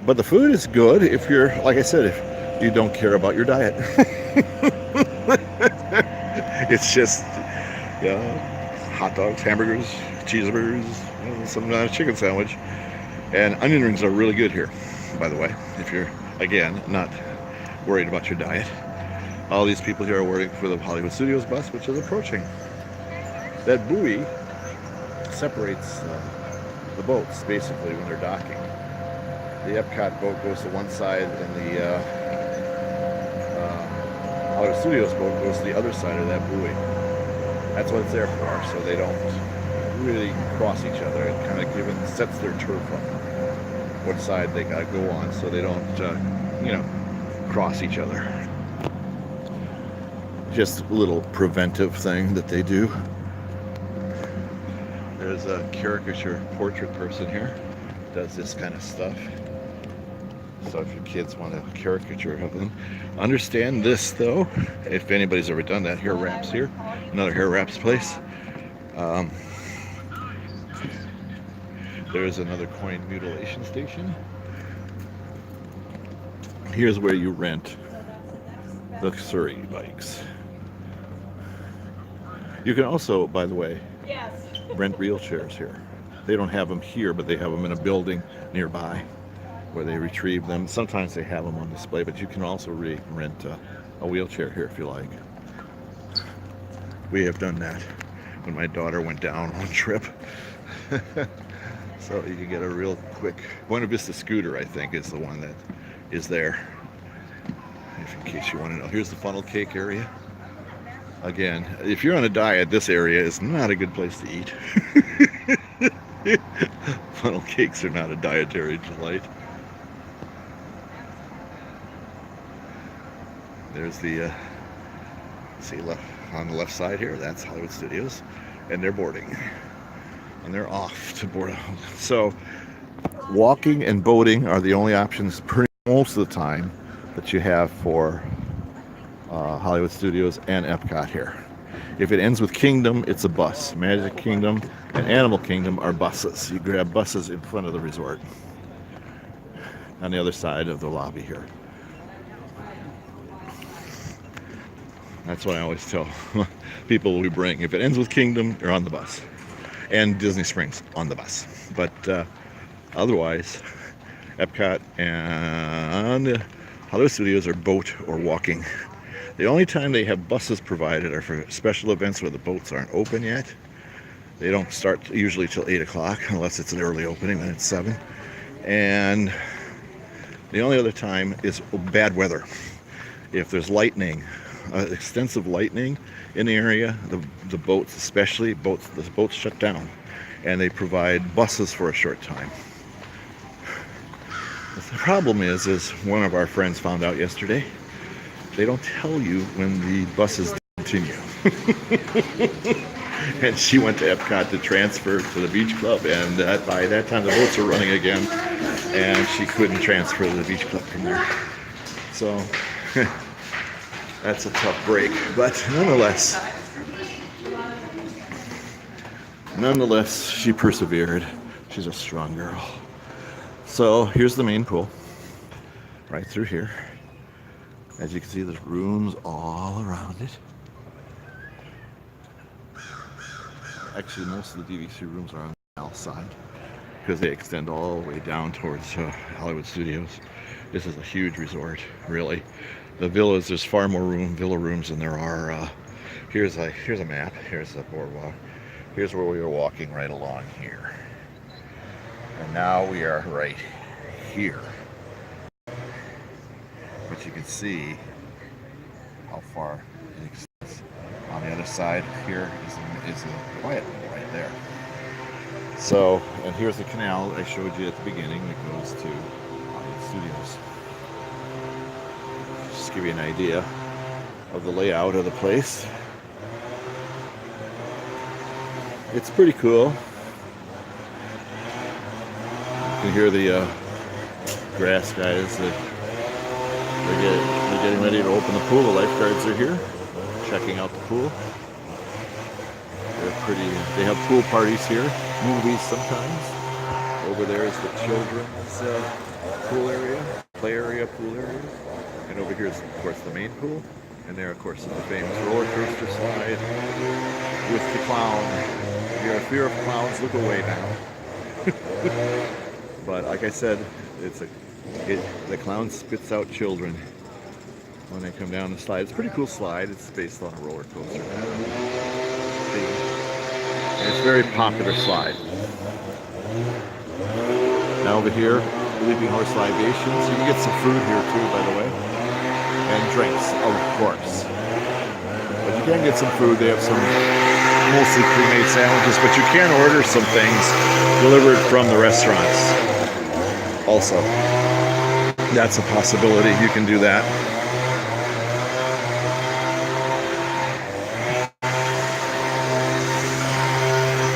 But the food is good if you're, like I said, if you don't care about your diet. It's just, hot dogs, hamburgers, cheeseburgers, some chicken sandwich. And onion rings are really good here, by the way, if you're, again, not worried about your diet. All these people here are waiting for the Hollywood Studios bus, which is approaching. That buoy separates the boats, basically, when they're docking. The Epcot boat goes to one side, and the Hollywood Studios boat goes to the other side of that buoy. That's what it's there for, so they don't really cross each other. It kind of sets their turf on what side they gotta go on, so they don't, cross each other. Just a little preventive thing that they do. There's a caricature portrait person here, does this kind of stuff. So if your kids want a caricature of them, understand this though, if anybody's ever done that, hair wraps here, another hair wraps place. There's another coin mutilation station. Here's where you rent luxury bikes. You can also, by the way, rent wheelchairs here. They don't have them here, but they have them in a building nearby where they retrieve them. Sometimes they have them on display, but you can also rent a wheelchair here if you like. We have done that when my daughter went down one trip. So you can get a real quick Buena Vista scooter, I think, is the one that is there. If in case you want to know. Here's the funnel cake area. Again, if you're on a diet, this area is not a good place to eat. Funnel cakes are not a dietary delight. There's the, see left on the left side here, that's Hollywood Studios, and they're boarding. And they're off to board. So walking and boating are the only options most of the time that you have for Hollywood Studios and Epcot here. If it ends with Kingdom, it's a bus. Magic Kingdom and Animal Kingdom are buses. You grab buses in front of the resort on the other side of the lobby here. That's what I always tell people we bring. If it ends with Kingdom, you're on the bus. And Disney Springs on the bus. But otherwise, Epcot and Hollywood Studios are boat or walking. The only time they have buses provided are for special events where the boats aren't open yet. They don't start usually till 8 o'clock unless it's an early opening, then it's 7. And the only other time is bad weather. If there's lightning, extensive lightning in the area, the boats, especially the boats shut down, and they provide buses for a short time. The problem is one of our friends found out yesterday, they don't tell you when the buses continue. And she went to Epcot to transfer to the beach club, and by that time the boats were running again, and she couldn't transfer to the beach club from there. So that's a tough break, but nonetheless, she persevered. She's a strong girl. So here's the main pool, right through here. As you can see, there's rooms all around it. Actually, most of the DVC rooms are on the south side because they extend all the way down towards Hollywood Studios. This is a huge resort, really. The villas, there's far more villa rooms than there are. Here's a map. Here's the boardwalk. Here's where we were walking right along here. And now we are right here. But you can see how far it extends. On the other side here is a quiet pool right there. So, and here's the canal I showed you at the beginning that goes to Hollywood Studios. Just give you an idea of the layout of the place. It's pretty cool. You can hear the grass guys. They're getting ready to open the pool. The lifeguards are here, checking out the pool. They have pool parties here, movies sometimes. Over there is the children's pool area, play area, pool area. And over here is, of course, the main pool. And there, of course, is the famous roller coaster slide with the clown. If you're a fear of clowns, look away now. But like I said, the clown spits out children when they come down the slide. It's a pretty cool slide. It's based on a roller coaster. It's a very popular slide. Now over here, Leaping Horse Libations. You can get some food here too, by the way. And drinks, of course. But you can get some food. They have some mostly pre-made sandwiches, but you can order some things delivered from the restaurants also. That's a possibility. You can do that.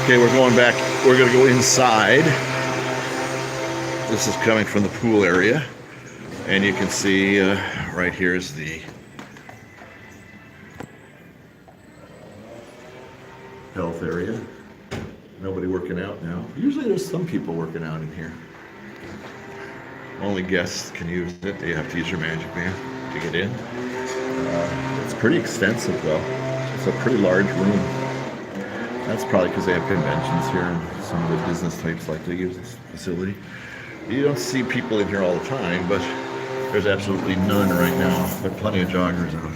Okay, we're going back. We're going to go inside. This is coming from the pool area. And you can see right here is the health area. Nobody working out now. Usually there's some people working out in here. Only guests can use it. You have to use your magic band to get in. It's pretty extensive though. It's a pretty large room. That's probably because they have conventions here and some of the business types like to use this facility. You don't see people in here all the time, but there's absolutely none right now. There are plenty of joggers out.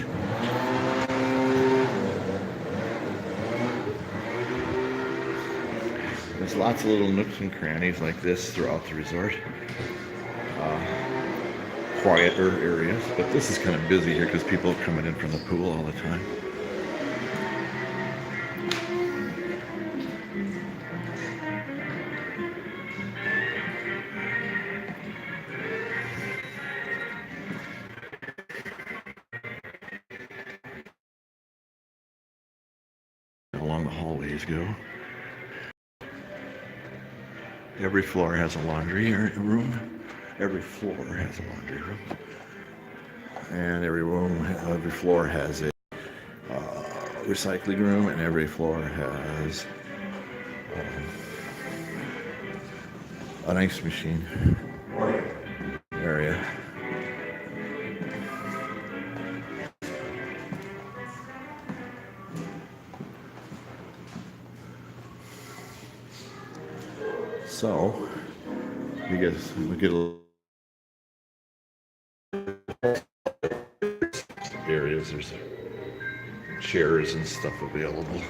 There's lots of little nooks and crannies like this throughout the resort. Quieter areas, but this is kind of busy here because people are coming in from the pool all the time. Along the hallways go. Every floor has a laundry room. Every floor has a laundry room. And every floor has a recycling room, and every floor has an ice machine area. So, we get a areas. chairs and stuff available.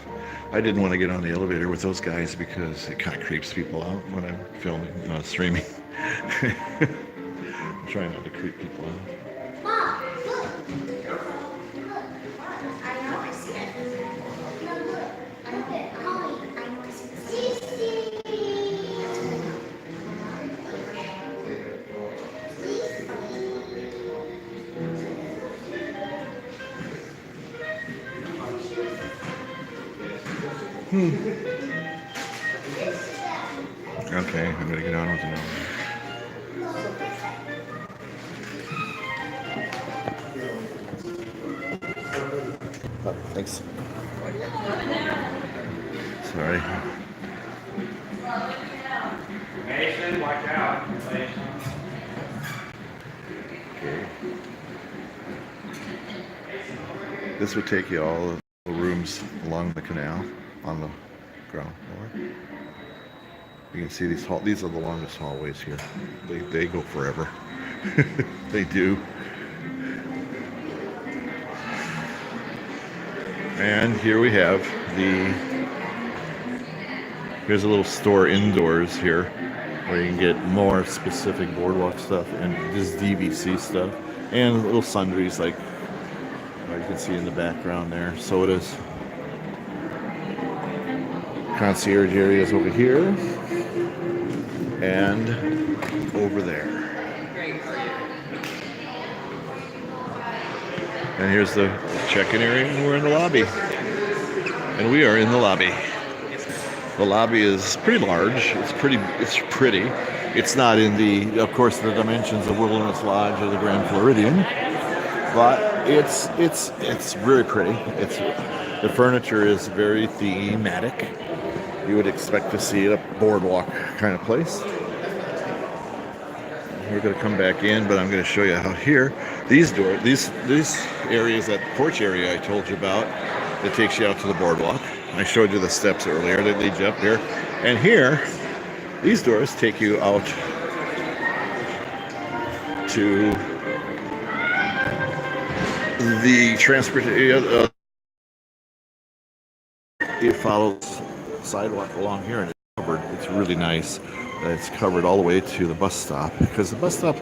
I didn't want to get on the elevator with those guys because it kind of creeps people out when I'm filming, streaming. I'm trying not to creep people out. Mom, look. Look. I know I see it. No, look. I know I see it. Okay, I'm gonna get on with it. Oh, thanks. Sorry. Mason, watch out. Okay. This would take you all of the rooms along the canal on the ground floor. You can see these are the longest hallways here. They go forever. They do. And here we have here's a little store indoors here where you can get more specific boardwalk stuff and this DVC stuff and little sundries like you can see in the background there. Sodas. Concierge areas over here and over there. And here's the check-in area, and we're in the lobby. And we are in the lobby. The lobby is pretty large. It's pretty. It's not in of course, the dimensions of Wilderness Lodge or the Grand Floridian, but it's very pretty. The furniture is very thematic. You would expect to see it a boardwalk kind of place. We're going to come back in, but I'm going to show you how here these areas, that porch area I told you about, that takes you out to the boardwalk. I showed you the steps earlier that lead you up here, and here these doors take you out to the transportation. It follows sidewalk along here, and it's covered. It's really nice. It's covered all the way to the bus stop, because the bus stop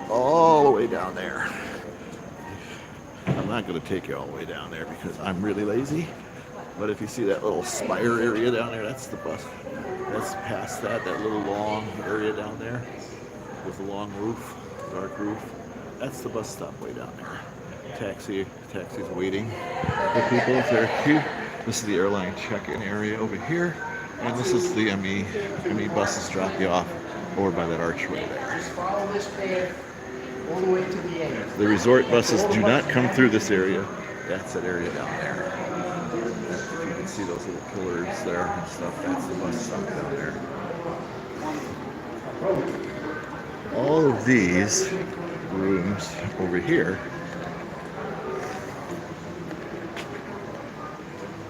all the way down there. I'm not going to take you all the way down there because I'm really lazy. But if you see that little spire area down there, that's the bus. That's past that little long area down there with the long roof, dark roof. That's the bus stop way down there. Taxi's waiting for people if they're here. This is the airline check-in area over here, and this is the ME buses drop you off over by that archway there. Just follow this path all the way to the end. The resort buses do not come through this area. That's that area down there. If you can see those little pillars there and stuff, that's the bus stop down there. All of these rooms over here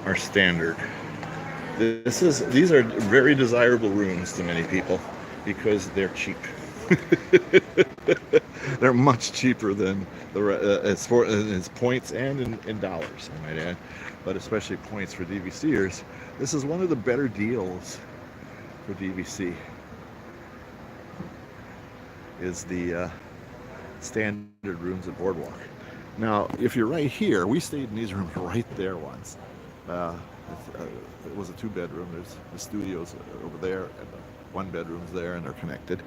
are standard. These are very desirable rooms to many people because they're cheap. They're much cheaper than as points and in dollars, I might add, but especially points for DVCers. This is one of the better deals for DVC. Is the standard rooms at Boardwalk. Now, if you're right here, we stayed in these rooms right there once. It was a 2-bedroom. There's the studios over there, and the 1 bedroom's there, and they're connected.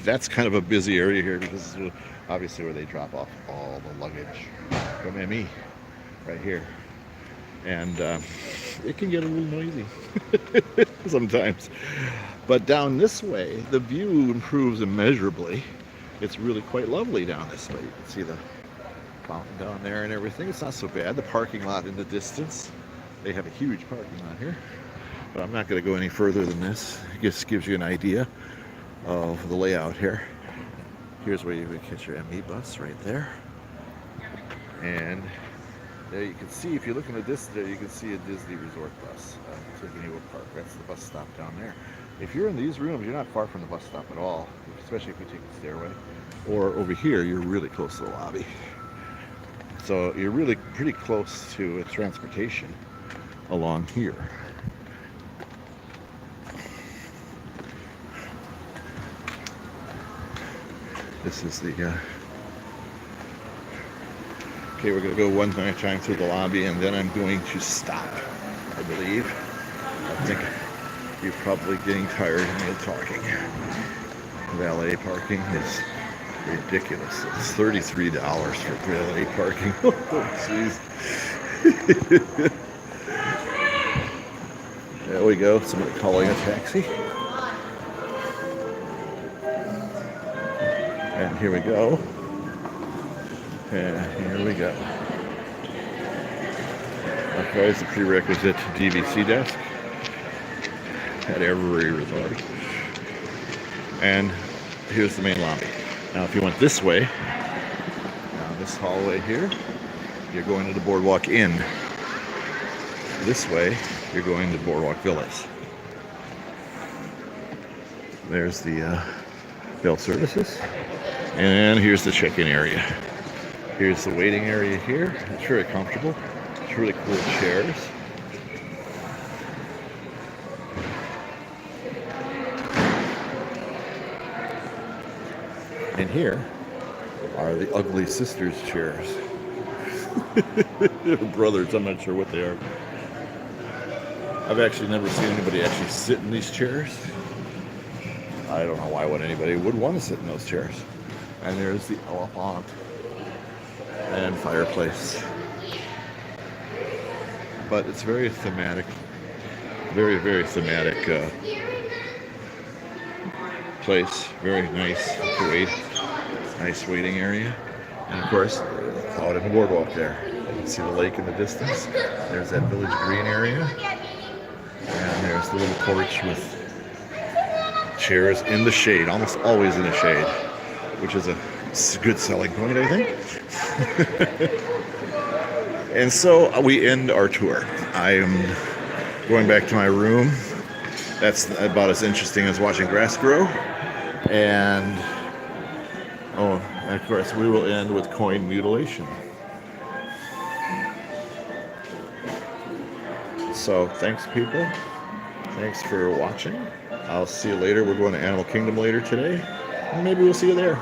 That's kind of a busy area here because this is obviously where they drop off all the luggage from ME, right here. And it can get a little noisy sometimes. But down this way, the view improves immeasurably. It's really quite lovely down this way. You can see the fountain down there and everything. It's not so bad. The parking lot in the distance. They have a huge parking lot here. But I'm not going to go any further than this. It just gives you an idea of the layout here. Here's where you would catch your ME bus right there. And there you can see, if you look in the distance there, you can see a Disney Resort bus taking you to a park. That's the bus stop down there. If you're in these rooms, you're not far from the bus stop at all, especially if you take the stairway. Or over here, you're really close to the lobby. So you're really pretty close to transportation along here. This is the okay, we're going to go one more time through the lobby, and then I'm going to stop, I believe. I think you're probably getting tired of me talking. Valet parking is ridiculous. It's $33 for valet parking. Oh, jeez. There we go. Somebody calling a taxi. And here we go. And here we go. Okay, it's a prerequisite DVC desk at every resort. And here's the main lobby. Now, if you went this way, down this hallway here, you're going to the Boardwalk Inn. This way, you're going to Boardwalk Villas. There's the bell services. And here's the check-in area. Here's the waiting area here. It's very comfortable. It's really cool chairs. And here are the ugly sisters chairs. Brothers, I'm not sure what they are. I've actually never seen anybody actually sit in these chairs. I don't know why anybody would want to sit in those chairs. And there's the elephant and fireplace. But it's very thematic, very, very thematic place. Very nice to wait. Nice waiting area. And of course, out in the boardwalk there. You can see the lake in the distance. There's that village green area. And there's the little porch with chairs in the shade, almost always in the shade, which is a good selling point, I think. And so we end our tour. I am going back to my room. That's about as interesting as watching grass grow. And, of course, we will end with coin mutilation. So, thanks, people. Thanks for watching. I'll see you later. We're going to Animal Kingdom later today. And maybe we'll see you there.